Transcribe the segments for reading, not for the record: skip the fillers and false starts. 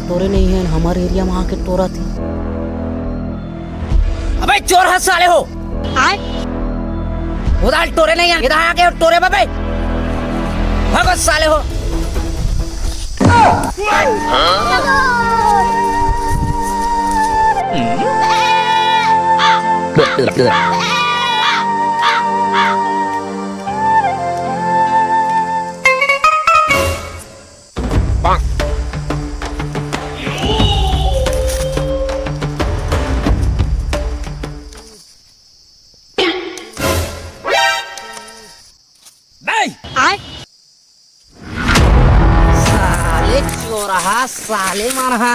टोरे नहीं है हमारे एरिया में आके टोरा थी। अबे चोर हंस साले हो आए उधर टोरे नहीं है इधर आके टोरे बाबे भगत साले हो। साले चोरहा साले मारहा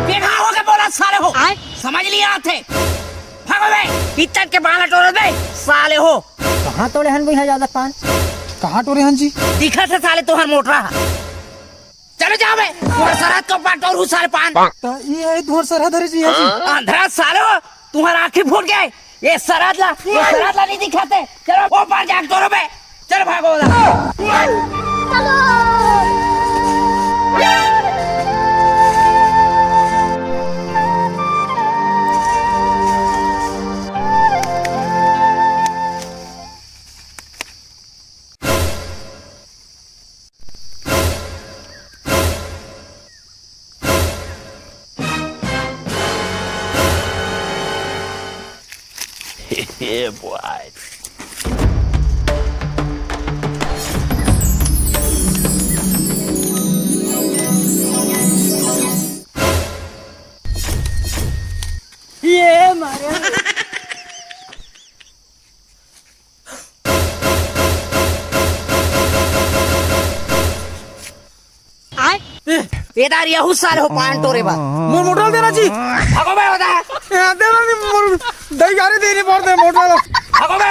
देखा होगा बोला साले हो समझ लिया थे भागो बे इज्जत के बाला टोरे बे साले हो। कहाँ तोड़े हन भैया ज्यादा पान? कहाँ टोरे हन जी? दिखा था साले तुहर मोटरा चलो जाओ बे तुम्हारे सरहद को पान टोरू साले पान ये धोर सरहद है जी अंधरा साले हो तुम्हारा आँखें फूट गए ये सरहद ला नहीं दिखाते चलो वो पार जाग तोड़ो बे चलो भागो Yeah, boy. ये मारे इधर यहू साले हो पान टोरे बा मोर मोटल देना जी भागो बे होता है देना नहीं मोर दही गाड़ी देनी पड़ते मोटल भागो बे